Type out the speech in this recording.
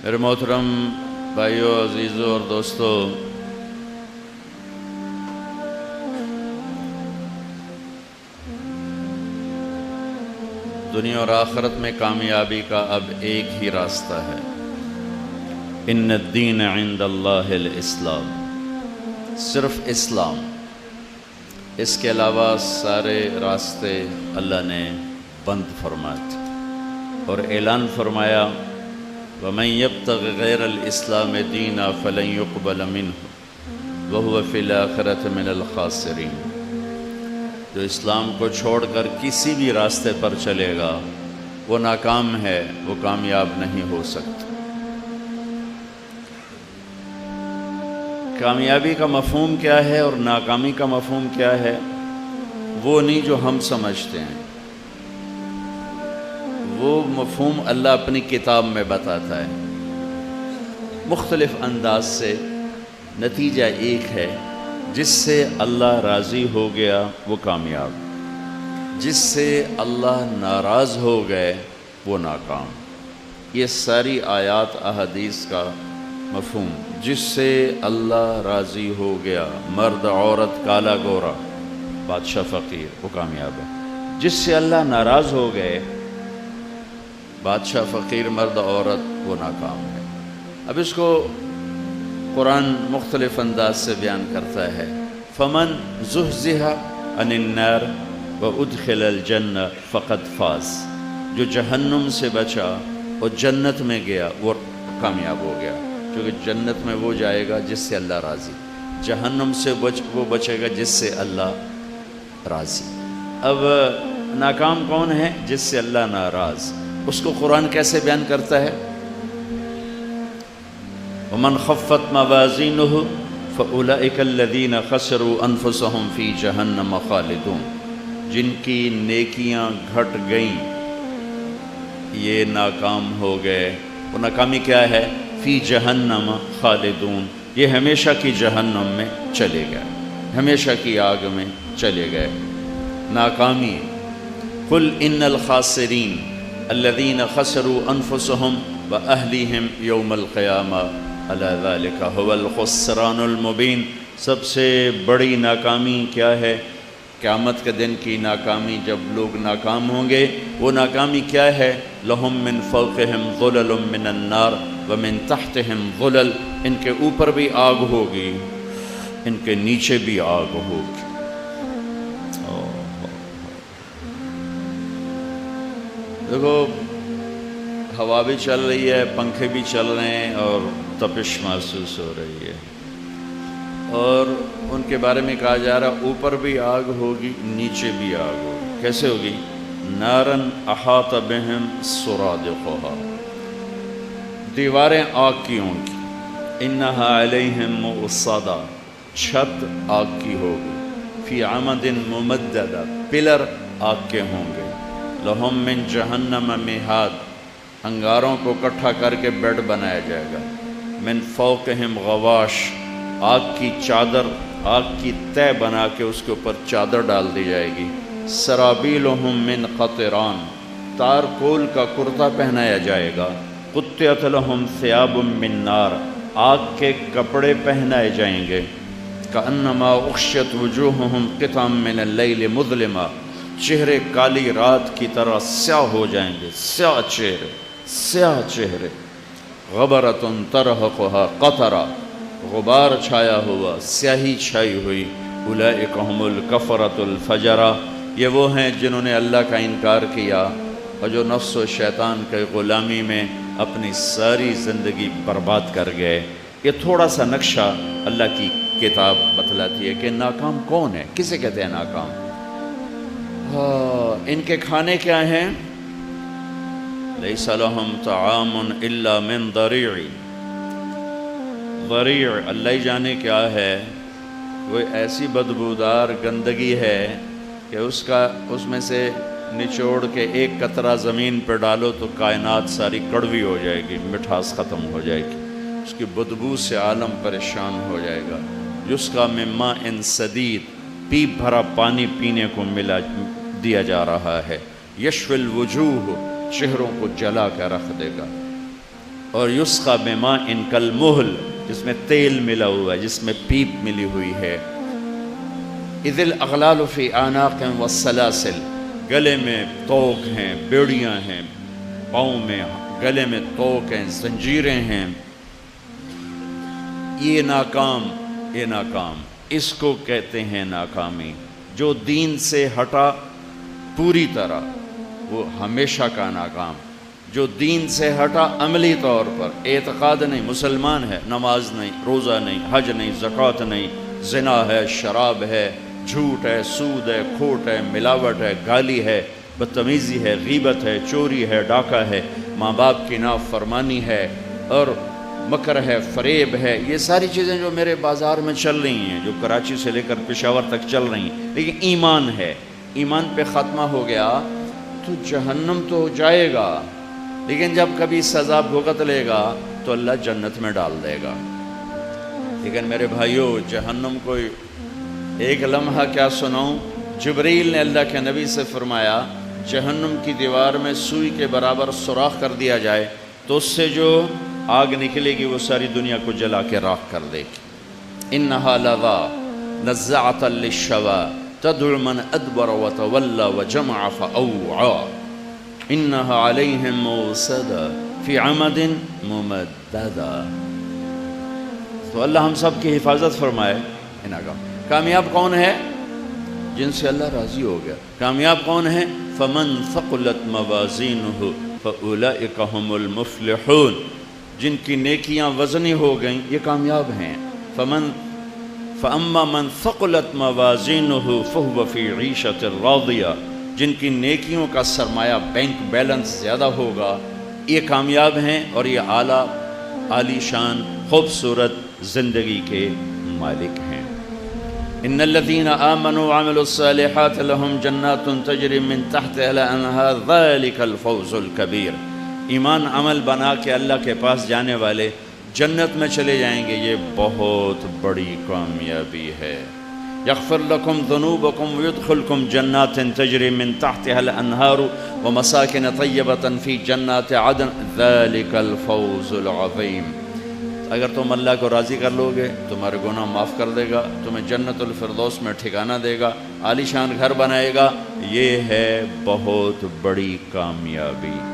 میرے محترم بھائیوں، عزیزوں اور دوستوں، دنیا اور آخرت میں کامیابی کا اب ایک ہی راستہ ہے، ان الدین عند اللہ الاسلام، صرف اسلام، اس کے علاوہ سارے راستے اللہ نے بند فرما دیے اور اعلان فرمایا وَمَن يَبْتَغِ غَيْرَ الْإِسْلَامِ دِينًا فَلَن يُقْبَلَ مِنْهُ وَهُوَ فِي الْآخِرَةِ مِنَ الْخَاسِرِينَ۔ جو اسلام کو چھوڑ کر کسی بھی راستے پر چلے گا وہ ناکام ہے، وہ کامیاب نہیں ہو سکتا۔ کامیابی کا مفہوم کیا ہے اور ناکامی کا مفہوم کیا ہے، وہ نہیں جو ہم سمجھتے ہیں، وہ مفہوم اللہ اپنی کتاب میں بتاتا ہے مختلف انداز سے۔ نتیجہ ایک ہے، جس سے اللہ راضی ہو گیا وہ کامیاب، جس سے اللہ ناراض ہو گئے وہ ناکام۔ یہ ساری آیات احادیث کا مفہوم، جس سے اللہ راضی ہو گیا، مرد عورت کالا گورا بادشاہ فقیر، وہ کامیاب ہے۔ جس سے اللہ ناراض ہو گئے، بادشاہ فقیر مرد عورت، وہ ناکام ہے۔ اب اس کو قرآن مختلف انداز سے بیان کرتا ہے، فمن زحزح عن النار وادخل الجنہ فقد فاز۔ جو جہنم سے بچا اور جنت میں گیا وہ کامیاب ہو گیا، کیونکہ جنت میں وہ جائے گا جس سے اللہ راضی، جہنم سے وہ بچے گا جس سے اللہ راضی۔ اب ناکام کون ہے؟ جس سے اللہ ناراض۔ اس کو قرآن کیسے بیان کرتا ہے؟ وَمَنْ خَفَّتْ مَوَازِينُهُ فَأُولَئِكَ الَّذِينَ خَسِرُوا أَنفُسَهُمْ فِي جَهَنَّمَ خَالِدُونَ۔ جن کی نیکیاں گھٹ گئیں یہ ناکام ہو گئے۔ وہ ناکامی کیا ہے؟ فی جہنم خالدون، یہ ہمیشہ کی جہنم میں چلے گئے، ہمیشہ کی آگ میں چلے گئے۔ ناکامی قل ان الخاسرین الذین خسروا انفسهم واہلیہم یوم القیامہ الا ذلک هو الخسران المبین۔ سب سے بڑی ناکامی کیا ہے؟ قیامت کے دن کی ناکامی، جب لوگ ناکام ہوں گے۔ وہ ناکامی کیا ہے؟ لہم من فوقہم ظلل من النار ومن تحتہم ظلل، ان کے اوپر بھی آگ ہوگی، ان کے نیچے بھی آگ ہوگی۔ دیکھو، ہوا بھی چل رہی ہے، پنکھے بھی چل رہے ہیں اور تپش محسوس ہو رہی ہے، اور ان کے بارے میں کہا جا رہا اوپر بھی آگ ہوگی، نیچے بھی آگ ہوگی۔ کیسے ہوگی؟ نارن احاط بہم سرادقها، دیواریں آگ کی ہوں گی، انہا علیہم مؤصدہ، چھت آگ کی ہوگی، فی عمد ممددہ، پلر آگ کے ہوں گے، لہم من جہنم مہاد، انگاروں کو اکٹھا کر کے بیڈ بنایا جائے گا، من فوقہم غواش، آگ کی چادر، آگ کی تہ بنا کے اس کے اوپر چادر ڈال دی جائے گی، سرابیلہم من قطران، تارکول کا کرتا پہنایا جائے گا، قطعت لہم ثیاب من نار، آگ کے کپڑے پہنائے جائیں گے، کأنما اغشیت وجوہہم قطعا من اللیل مظلما، چہرے کالی رات کی طرح سیاہ ہو جائیں گے، سیاہ چہرے، سیاہ چہرے، غبرۃ ترہقھا قطرہ، غبار چھایا ہوا، سیاہی چھائی ہوئی، اولئک ھم الکفرۃ الفجرہ، یہ وہ ہیں جنہوں نے اللہ کا انکار کیا اور جو نفس و شیطان کے غلامی میں اپنی ساری زندگی برباد کر گئے۔ یہ تھوڑا سا نقشہ اللہ کی کتاب بتلاتی ہے کہ ناکام کون ہے، کسے کہتے ہیں ناکام۔ ان کے کھانے کیا ہیں؟ لیس لہم طعام الا من ضریع، ضریع اللہ ہی جانے کیا ہے، وہ ایسی بدبودار گندگی ہے کہ اس میں سے نچوڑ کے ایک قطرہ زمین پہ ڈالو تو کائنات ساری کڑوی ہو جائے گی، مٹھاس ختم ہو جائے گی، اس کی بدبو سے عالم پریشان ہو جائے گا۔ جس کا من ماء صدید، پیپ بھرا پانی پینے کو دیا جا رہا ہے، یشفی الوجوہ، چہروں کو جلا کر رکھ دے گا۔ اور یسقى بماء کالمہل، جس میں تیل ملا ہوا ہے، جس میں پیپ ملی ہوئی ہے۔ اذ الاغلال فی اعناق والسلاسل، گلے میں توق ہیں، بیڑیاں ہیں، پاؤں میں گلے میں توق ہیں، زنجیریں ہیں۔ یہ ناکام، اس کو کہتے ہیں ناکامی۔ جو دین سے ہٹا پوری طرح، وہ ہمیشہ کا ناکام۔ جو دین سے ہٹا عملی طور پر، اعتقاد نہیں، مسلمان ہے، نماز نہیں، روزہ نہیں، حج نہیں، زکوٰۃ نہیں، زنا ہے، شراب ہے، جھوٹ ہے، سود ہے، کھوٹ ہے، ملاوٹ ہے، گالی ہے، بدتمیزی ہے، غیبت ہے، چوری ہے، ڈاکہ ہے، ماں باپ کی نافرمانی ہے، اور مکر ہے، فریب ہے۔ یہ ساری چیزیں جو میرے بازار میں چل رہی ہیں، جو کراچی سے لے کر پشاور تک چل رہی ہیں، لیکن ایمان ہے، ایمان پہ خاتمہ ہو گیا تو جہنم تو جائے گا، لیکن جب کبھی سزا بھگت لے گا تو اللہ جنت میں ڈال دے گا۔ لیکن میرے بھائیوں، جہنم کو ایک لمحہ کیا سناؤں؟ جبریل نے اللہ کے نبی سے فرمایا، جہنم کی دیوار میں سوئی کے برابر سوراخ کر دیا جائے تو اس سے جو آگ نکلے گی وہ ساری دنیا کو جلا کے راکھ کر دے گی۔ انہا لظا نزاعۃ للشوا تدعو من ادبر وتولى وجمع فاوعى انہا علیہم موصدہ فی عمد ممددہ۔ تو اللہ ہم سب کی حفاظت فرمائے۔ کامیاب کون ہے؟ جن سے اللہ راضی ہو گیا۔ کامیاب کون ہے؟ فمن ثقلت موازینہ فاولئک هم المفلحون، جن کی نیکیاں وزنی ہو گئیں یہ کامیاب ہیں۔ فاما من ثقلت موازینہ فہو فی عیشۃ راضیہ، جن کی نیکیوں کا سرمایہ بینک بیلنس زیادہ ہوگا یہ کامیاب ہیں اور یہ عالی شان خوبصورت زندگی کے مالک ہیں۔ ان الذين آمنوا وعملوا الصالحات لهم جنات تجری من تحتها الانہار ذلك الفوز الكبیر۔ ایمان عمل بنا کے اللہ کے پاس جانے والے جنت میں چلے جائیں گے، یہ بہت بڑی کامیابی ہے۔ یغفر لکم ذنوبکم ویدخلکم جنات تجری من تحتها الانہار ومساکن طیبۃ فی جنات عدن ذلك الفوز العظیم۔ اگر تم اللہ کو راضی کر لو گے تمہارے گناہ معاف کر دے گا، تمہیں جنت الفردوس میں ٹھکانہ دے گا، عالی شان گھر بنائے گا۔ یہ ہے بہت بڑی کامیابی۔